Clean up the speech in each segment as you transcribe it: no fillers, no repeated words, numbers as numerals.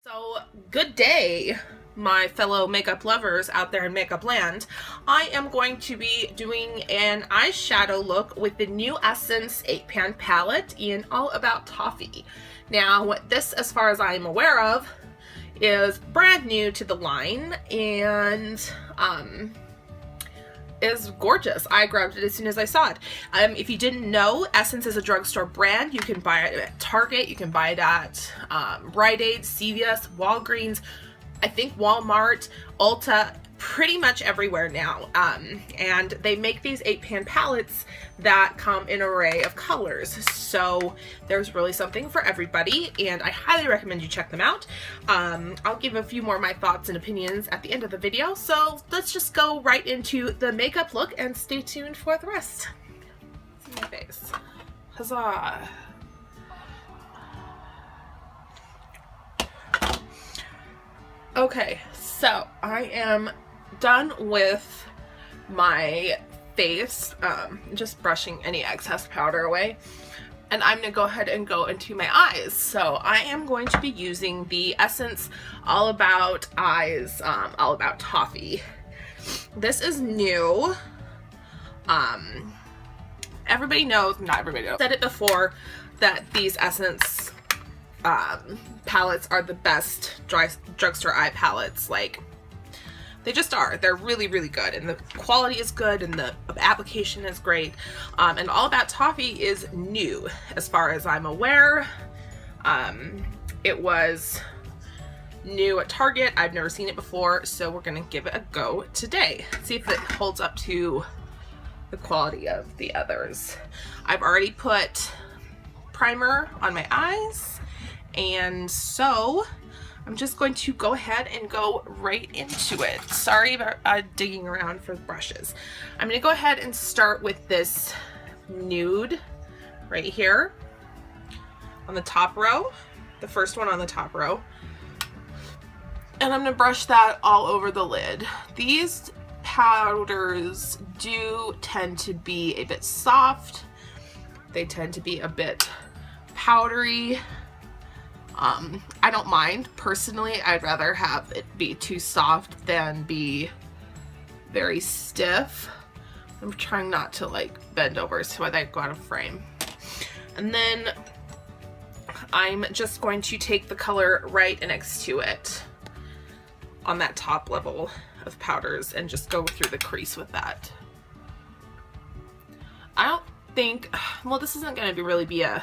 So, good day, my fellow makeup lovers out there in makeup land. I am going to be doing an eyeshadow look with the new Essence 8-pan palette in All About Toffee. Now, this, as far as I'm aware of, is brand new to the line and is gorgeous. I grabbed it as soon as I saw it. If you didn't know, Essence is a drugstore brand. You can buy it at Target, you can buy it at Rite Aid, CVS, Walgreens, I think Walmart, Ulta, pretty much everywhere now. And they make these 8-pan palettes that come in an array of colors. So there's really something for everybody, and I highly recommend you check them out. I'll give a few more of my thoughts and opinions at the end of the video. So let's just go right into the makeup look and stay tuned for the rest. See my face. Huzzah. Okay, so I am done with my face, just brushing any excess powder away, and I'm gonna go ahead and go into my eyes. So I am going to be using the Essence All About Eyes, All About Toffee. This is new. Everybody knows, not everybody knows, I've said it before, that these Essence palettes are the best drugstore eye palettes. Like, they just are. They're really, really good, and the quality is good, and the application is great. And All About Toffee is new, as far as I'm aware. It was new at Target. I've never seen it before, so we're gonna give it a go today. See if it holds up to the quality of the others. I've already put primer on my eyes, and so I'm just going to go ahead and go right into it. Sorry about digging around for brushes. I'm gonna go ahead and start with this nude right here on the top row, the first one on the top row. And I'm gonna brush that all over the lid. These powders do tend to be a bit soft. They tend to be a bit powdery. I don't mind. Personally, I'd rather have it be too soft than be very stiff. I'm trying not to like bend over so I go out of frame. And then I'm just going to take the color right next to it on that top level of powders and just go through the crease with that. I don't think, well, this isn't going to really be a,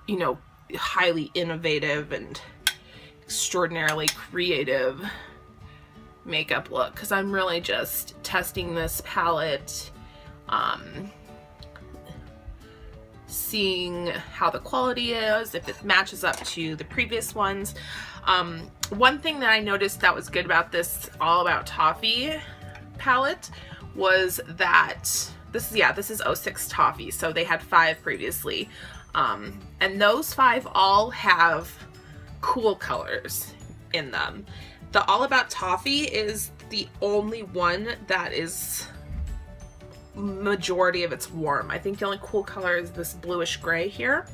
you know, highly innovative and extraordinarily creative makeup look, because I'm really just testing this palette, seeing how the quality is, if it matches up to the previous ones. One thing that I noticed that was good about this All About Toffee palette was that this is 06 Toffee, so they had 5 previously. And those 5 all have cool colors in them. The All About Toffee is the only one that is majority of it's warm. I think the only cool color is this bluish gray here.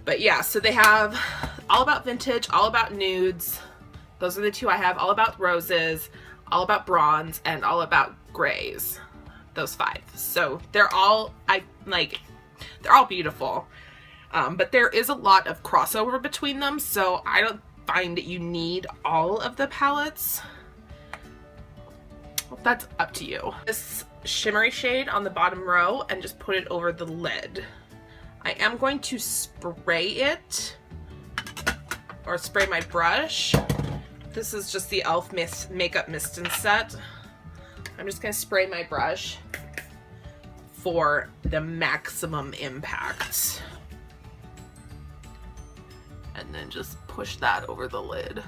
But yeah, so they have All About Vintage, All About Nudes. Those are the 2 I have. All About Roses, All About Bronze, and All About Grays. Those 5. So they're all, they're all beautiful, but there is a lot of crossover between them, so I don't find that you need all of the palettes. Well, that's up to you. This shimmery shade on the bottom row, and just put it over the lid. I am going to spray it, or spray my brush. This is just the e.l.f. Makeup Mist and Set. I'm just going to spray my brush for the maximum impact. And then just push that over the lid.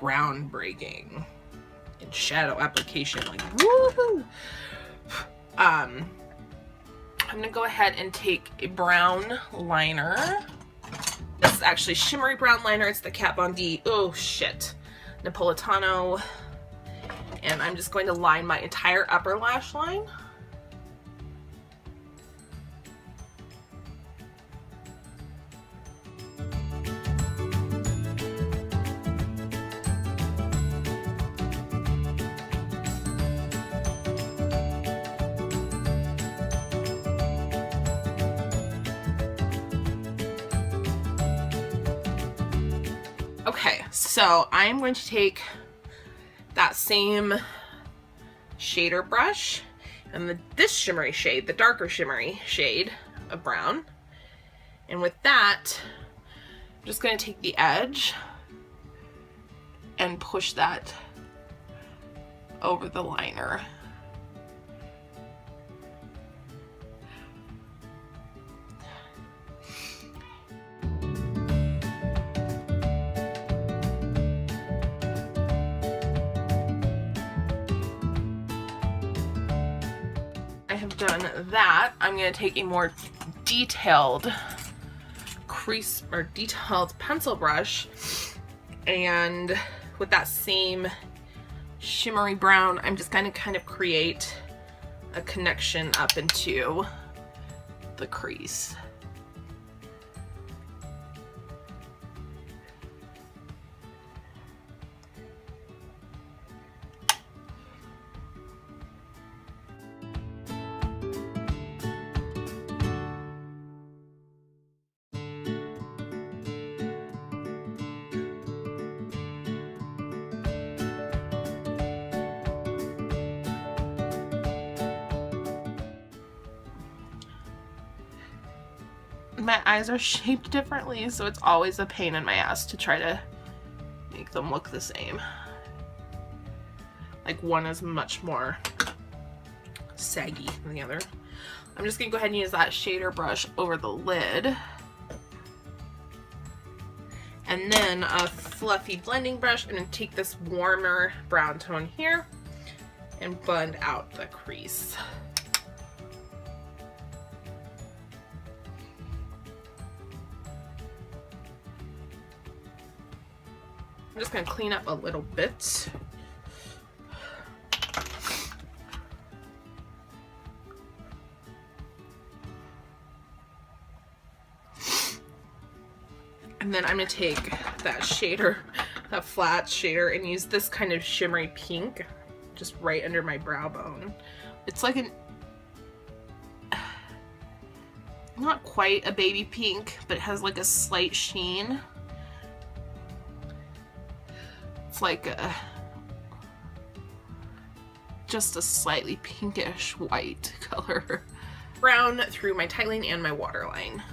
groundbreaking in shadow application. Like, woohoo! I'm gonna go ahead and take a brown liner. This is actually shimmery brown liner. It's the Kat Von D, oh shit, Napolitano. And I'm just going to line my entire upper lash line. Okay, so I'm going to take that same shader brush and this shimmery shade, the darker shimmery shade of brown. And with that, I'm just going to take the edge and push that over the liner. Done that, I'm going to take a more detailed crease or detailed pencil brush, and with that same shimmery brown, I'm just going to kind of create a connection up into the crease. My eyes are shaped differently, so it's always a pain in my ass to try to make them look the same. Like, one is much more saggy than the other. I'm just gonna go ahead and use that shader brush over the lid. And then a fluffy blending brush. I'm gonna take this warmer brown tone here and blend out the crease. I'm just going to clean up a little bit. And then I'm going to take that shader, that flat shader, and use this kind of shimmery pink just right under my brow bone. It's like not quite a baby pink, but it has like a slight sheen. It's like just a slightly pinkish white color. Brown through my tightline and my waterline.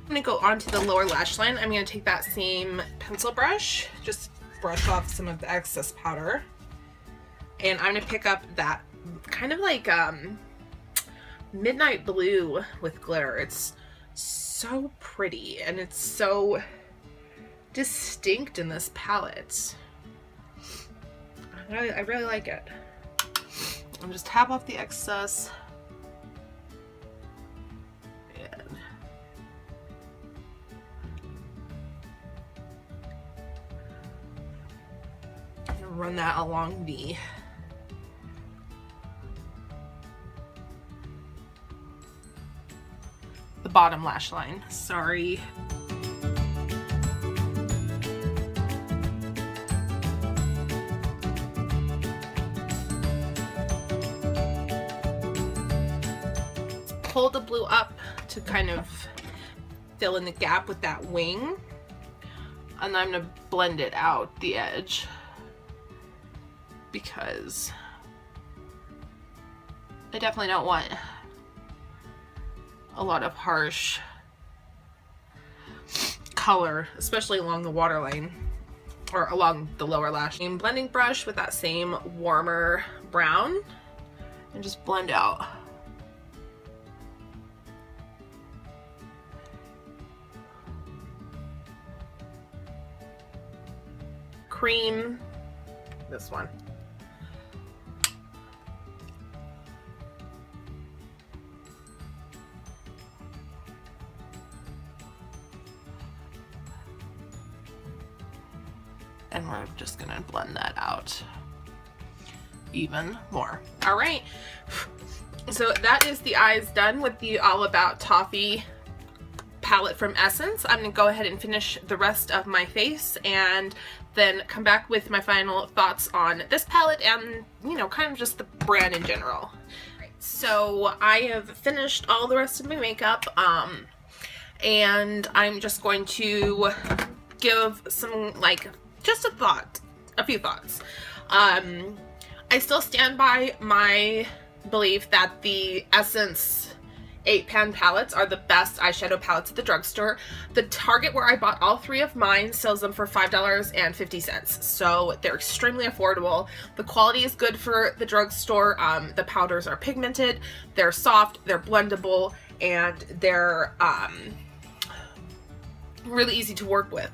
I'm gonna go onto the lower lash line. I'm gonna take that same pencil brush, just brush off some of the excess powder, and I'm gonna pick up that kind of like midnight blue with glitter. It's so pretty and it's so distinct in this palette. I really like it. I'm just tap off the excess. Run that along the bottom lash line. Sorry. Pull the blue up to kind of fill in the gap with that wing, and I'm gonna blend it out the edge, because I definitely don't want a lot of harsh color, especially along the waterline. or along the lower lash. Same blending brush with that same warmer brown and just blend out. Cream, this one. And we're just gonna blend that out even more. All right, so that is the eyes done with the All About Toffee palette from Essence. I'm gonna go ahead and finish the rest of my face and then come back with my final thoughts on this palette and, you know, kind of just the brand in general. So I have finished all the rest of my makeup, and I'm just going to give some, like, just a few thoughts. I still stand by my belief that the Essence 8-pan palettes are the best eyeshadow palettes at the drugstore. The Target where I bought all three of mine sells them for $5.50, so they're extremely affordable. The quality is good for the drugstore. The powders are pigmented, they're soft, they're blendable, and they're really easy to work with.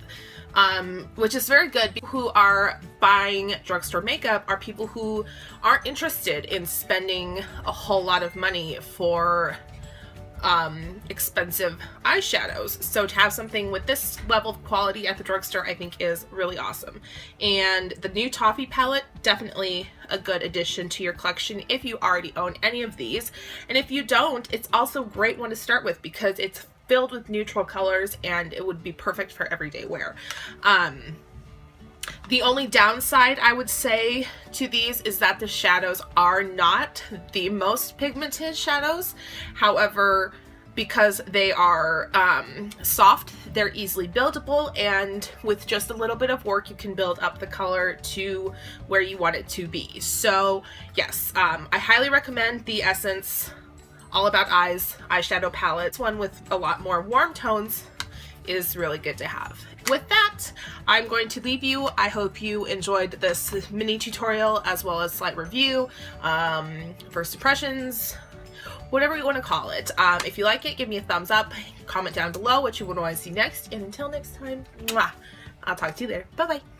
Which is very good. People who are buying drugstore makeup are people who aren't interested in spending a whole lot of money for expensive eyeshadows. So to have something with this level of quality at the drugstore, I think is really awesome. And the new Toffee palette, definitely a good addition to your collection if you already own any of these. And if you don't, it's also a great one to start with because it's filled with neutral colors and it would be perfect for everyday wear. The only downside I would say to these is that the shadows are not the most pigmented shadows. However, because they are soft, they're easily buildable, and with just a little bit of work you can build up the color to where you want it to be. So yes, I highly recommend the Essence All About Eyes eyeshadow palette. This one with a lot more warm tones is really good to have. With that, I'm going to leave you. I hope you enjoyed this mini tutorial as well as slight review, first impressions, whatever you want to call it. If you like it, give me a thumbs up, comment down below what you would want to see next, and until next time, mwah, I'll talk to you there. Bye bye.